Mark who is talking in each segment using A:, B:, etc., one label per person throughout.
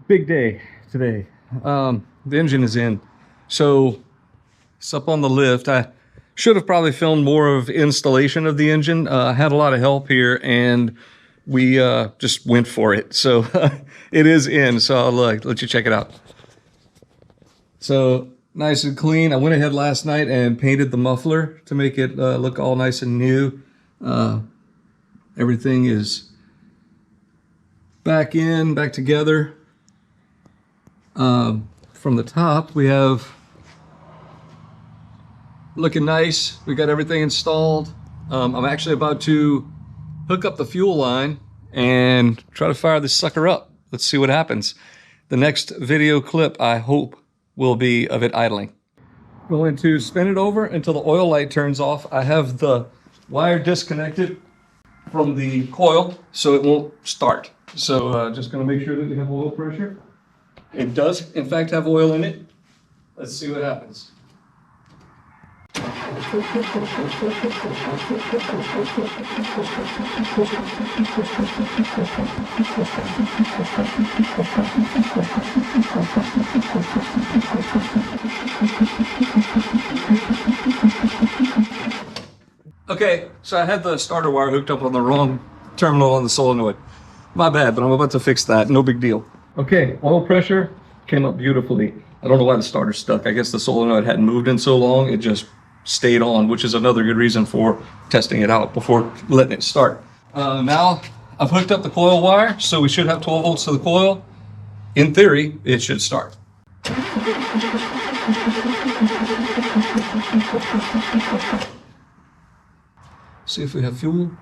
A: Big day today. The engine is in. So it's up on the lift. I should have probably filmed more of installation of the engine. I had a lot of help here and we just went for it. So it is in. So I'll let you check it out. So nice and clean. I went ahead last night and painted the muffler to make it look all nice and new. Everything is back together. From the top, we have looking nice. We got everything installed. I'm actually about to hook up the fuel line and try to fire this sucker up. Let's see what happens. The next video clip, I hope, will be of it idling. Going to spin it over until the oil light turns off. I have the wire disconnected from the coil so it won't start. So just gonna make sure that we have oil pressure. It does, in fact, have oil in it. Let's see what happens. Okay, so I had the starter wire hooked up on the wrong terminal on the solenoid. My bad, but I'm about to fix that. No big deal. Okay, oil pressure came up beautifully. I don't know why the starter's stuck. I guess the solenoid hadn't moved in so long, it just stayed on, which is another good reason for testing it out before letting it start. Now I've hooked up the coil wire, so we should have 12 volts to the coil. In theory, it should start. See if we have fuel.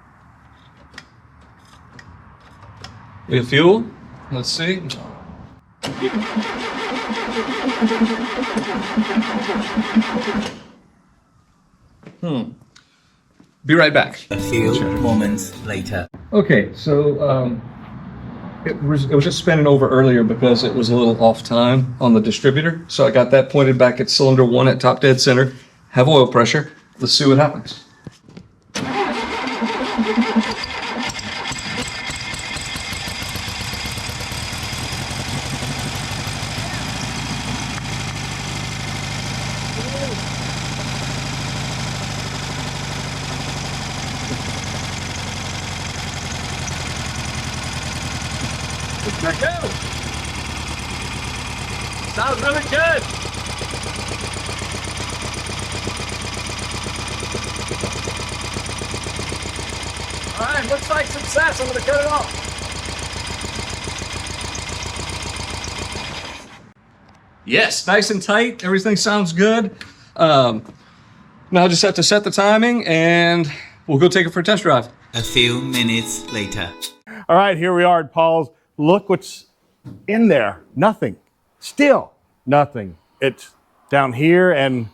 A: We have fuel. Let's see. Be right back.
B: A few moments later.
A: Okay, so it was just spinning over earlier because it was a little off time on the distributor. So I got that pointed back at cylinder 1 at top dead center. Have oil pressure. Let's see what happens.
C: There go. Sounds really good. All right, looks like success. I'm gonna cut it off.
A: Yes, nice and tight. Everything sounds good. Now I just have to set the timing and we'll go take it for a test drive.
B: A few minutes later.
D: All right, here we are at Paul's. Look what's in there. Nothing. Still nothing. It's down here and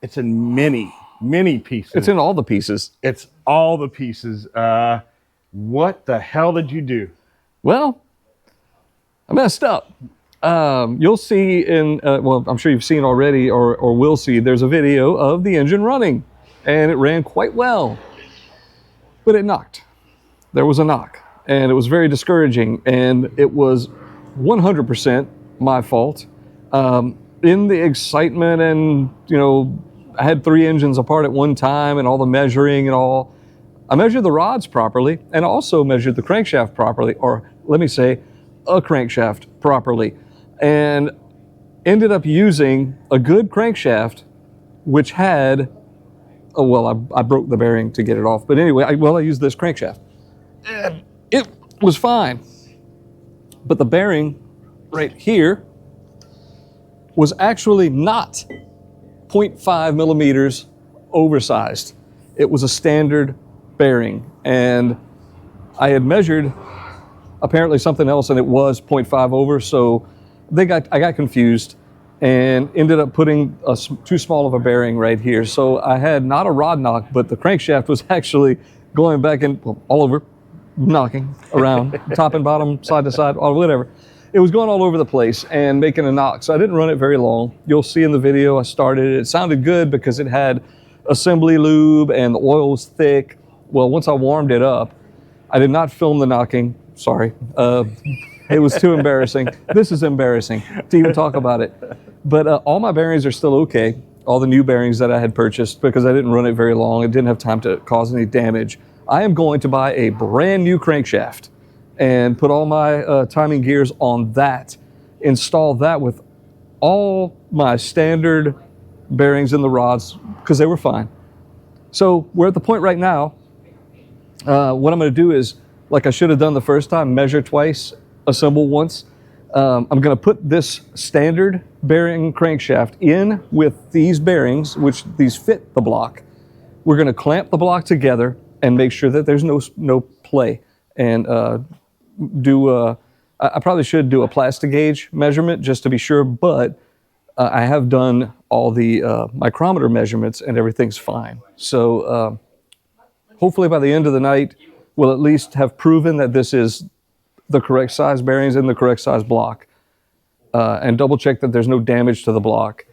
D: it's in many pieces.
A: It's in all the pieces.
D: It's all the pieces. What the hell did you do?
A: Well, I messed up. You'll see in, well, I'm sure you've seen already or will see, there's a video of the engine running and it ran quite well, but it knocked. There was a knock and it was very discouraging and it was 100% my fault. In the excitement and, you know, I had 3 engines apart at one time and all the measuring and all, I measured the rods properly and also measured the crankshaft properly, or let me say, a crankshaft properly, and ended up using a good crankshaft, which had, oh, well, I broke the bearing to get it off. But anyway, I used this crankshaft. And it was fine. But the bearing right here was actually not 0.5 millimeters oversized. It was a standard bearing. And I had measured apparently something else and it was 0.5 over. So I got confused and ended up putting too small of a bearing right here. So I had not a rod knock, but the crankshaft was actually going back and all over, knocking around, top and bottom, side to side, or whatever. It was going all over the place and making a knock. So I didn't run it very long. You'll see in the video I started it. It sounded good because it had assembly lube and the oil was thick. Well, once I warmed it up, I did not film the knocking, sorry. It was too embarrassing. This is embarrassing to even talk about it. But all my bearings are still okay. All the new bearings that I had purchased, because I didn't run it very long. It didn't have time to cause any damage. I am going to buy a brand new crankshaft and put all my timing gears on that. Install that with all my standard bearings in the rods, because they were fine. So we're at the point right now. What I'm going to do is, like I should have done the first time, measure twice, assemble once. I'm going to put this standard bearing crankshaft in with these bearings, which these fit the block. We're going to clamp the block together and make sure that there's no play. And I probably should do a plastic gauge measurement just to be sure, but I have done all the micrometer measurements and everything's fine. So hopefully by the end of the night, we'll at least have proven that this is the correct size bearings in the correct size block, and double check that there's no damage to the block.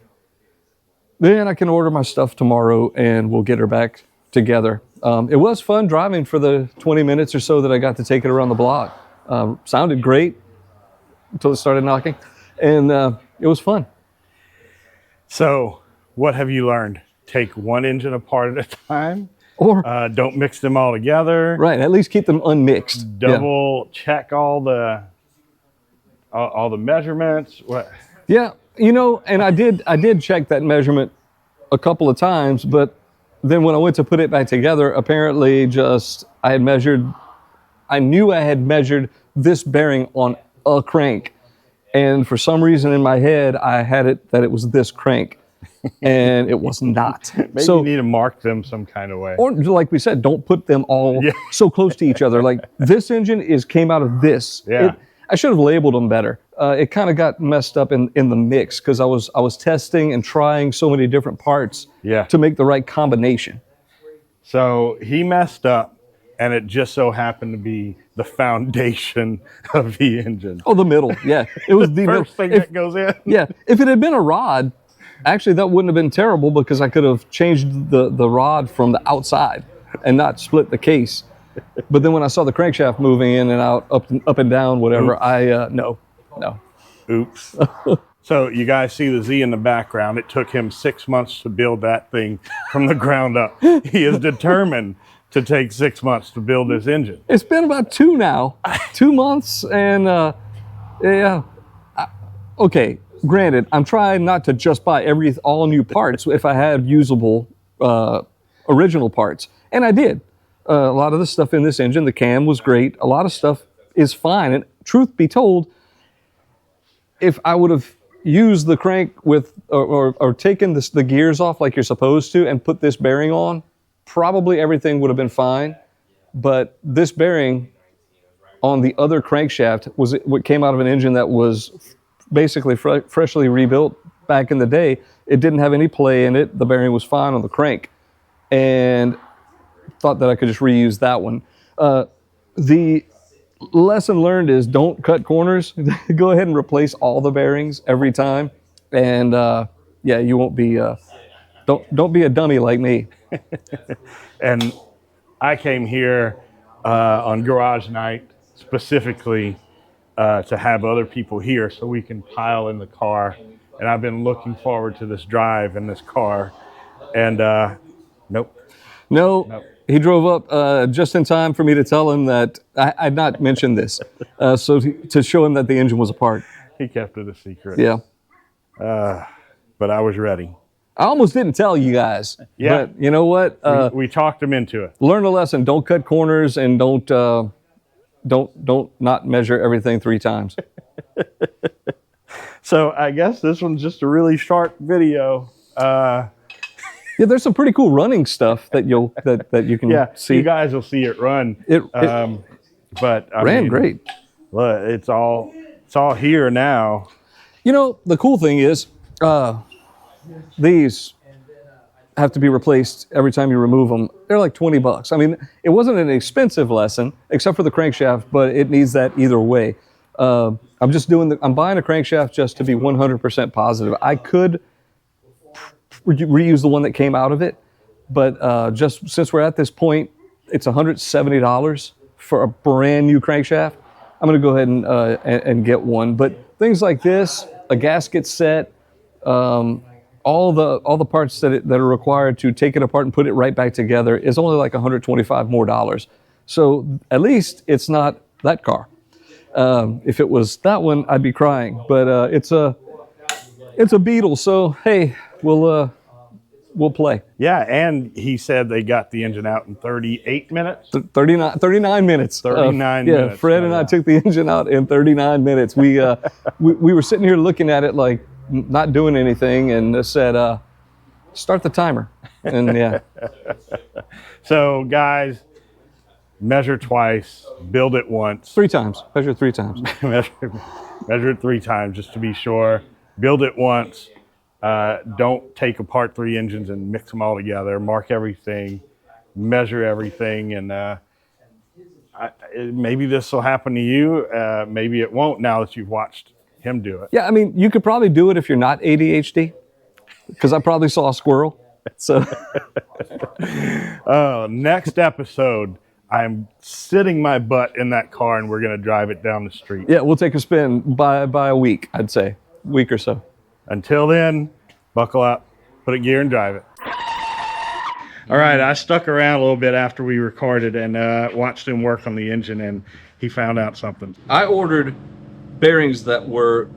A: Then I can order my stuff tomorrow and we'll get her back together. It was fun driving for the 20 minutes or so that I got to take it around the block. Sounded great until it started knocking, and it was fun.
D: So what have you learned? Take one engine apart at a time?
A: Or
D: Don't mix them all together.
A: right, at least keep them unmixed.
D: Double check all the measurements. What?
A: Yeah, and I did check that measurement a couple of times, but then when I went to put it back together, apparently I knew I had measured this bearing on a crank, and for some reason in my head I had it that it was this crank, and it was not.
D: Maybe you need to mark them some kind of way.
A: Or like we said, don't put them all so close to each other. Like this engine came out of this.
D: Yeah.
A: I should have labeled them better. It kind of got messed up in the mix because I was testing and trying so many different parts to make the right combination.
D: So he messed up, and it just so happened to be the foundation of the engine.
A: Oh, the middle. Yeah, it was the
D: First thing that goes in.
A: Yeah, if it had been a rod, actually that wouldn't have been terrible because I could have changed the rod from the outside and not split the case. But then when I saw the crankshaft moving in and out, up and down, whatever, no.
D: Oops. So you guys see the Z in the background. It took him 6 months to build that thing from the ground up. He is determined to take 6 months to build this engine.
A: It's been about 2 now, 2 months, and okay. Granted, I'm trying not to just buy all new parts if I had usable original parts, and I did. A lot of the stuff in this engine, the cam was great. A lot of stuff is fine, and truth be told, if I would have used the crank with or taken the gears off like you're supposed to and put this bearing on, probably everything would have been fine. But this bearing on the other crankshaft was what came out of an engine that was basically freshly rebuilt back in the day. It didn't have any play in it. The bearing was fine on the crank, and thought that I could just reuse that one. The lesson learned is don't cut corners. Go ahead and replace all the bearings every time, and you won't be. Don't be a dummy like me.
D: And I came here on garage night specifically to have other people here so we can pile in the car. And I've been looking forward to this drive in this car. And nope.
A: No. He drove up just in time for me to tell him that I'd not mentioned this, so to show him that the engine was apart.
D: He kept it a secret.
A: Yeah.
D: But I was ready.
A: I almost didn't tell you guys.
D: Yeah.
A: But you know what?
D: We talked him into it.
A: Learn a lesson. Don't cut corners, and don't not measure everything 3 times.
D: So I guess this one's just a really short video.
A: Yeah, there's some pretty cool running stuff that you can see.
D: You guys will see it run. But I
A: ran
D: mean,
A: great.
D: Look, it's all here now.
A: You know, the cool thing is these have to be replaced every time you remove them. They're like $20. I mean, it wasn't an expensive lesson except for the crankshaft, but it needs that either way. I'm buying a crankshaft just to be 100% positive. I could reuse the one that came out of it, but just since we're at this point, it's $170 for a brand new crankshaft. I'm going to go ahead and get one. But things like this, a gasket set, all the parts that are required to take it apart and put it right back together is only like $125 more. So at least it's not that car. If it was that one, I'd be crying. But it's a Beetle. So hey, we'll play.
D: Yeah, and he said they got the engine out in 38 minutes.
A: 39 minutes.
D: 39
A: yeah,
D: minutes.
A: Fred and I took the engine out in 39 minutes. We were sitting here looking at it like not doing anything, and said, "Start the timer." And yeah.
D: So guys, measure twice, build it once.
A: 3 times. Measure 3 times.
D: measure it 3 times just to be sure. Build it once. Don't take apart 3 engines and mix them all together. Mark everything, measure everything, and maybe this will happen to you. Maybe it won't now that you've watched him do it.
A: Yeah, I mean, you could probably do it if you're not ADHD, because I probably saw a squirrel. So,
D: next episode, I'm sitting my butt in that car, and we're going to drive it down the street.
A: yeah, we'll take a spin by a week, I'd say, week or so.
D: Until then, buckle up, put a gear, and drive it. All right, I stuck around a little bit after we recorded and watched him work on the engine, and he found out something.
A: I ordered bearings that were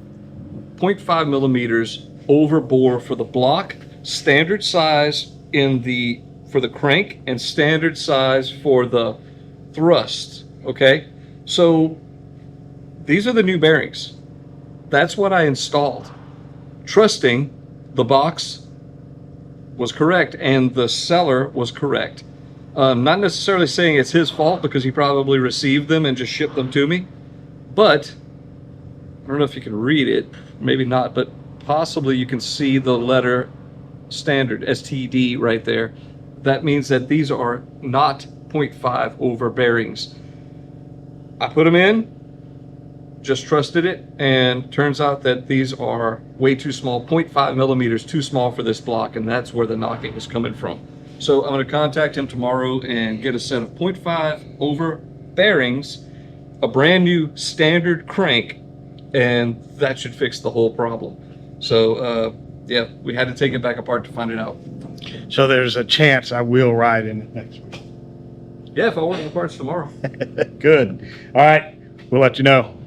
A: 0.5 millimeters over bore for the block, standard size for the crank, and standard size for the thrust. Okay, so these are the new bearings. That's what I installed, trusting the box was correct and the seller was correct. Not necessarily saying it's his fault, because he probably received them and just shipped them to me, but I don't know if you can read it, maybe not, but possibly you can see the letter standard, STD, right there. That means that these are not 0.5 over bearings. I put them in, just trusted it, and turns out that these are way too small, 0.5 millimeters too small for this block, and that's where the knocking is coming from. So I'm going to contact him tomorrow and get a set of 0.5 over bearings, a brand new standard crank, and that should fix the whole problem. So yeah, we had to take it back apart to find it out.
D: So there's a chance I will ride in it next week.
A: Yeah, if I order the parts tomorrow.
D: Good. All right, we'll let you know.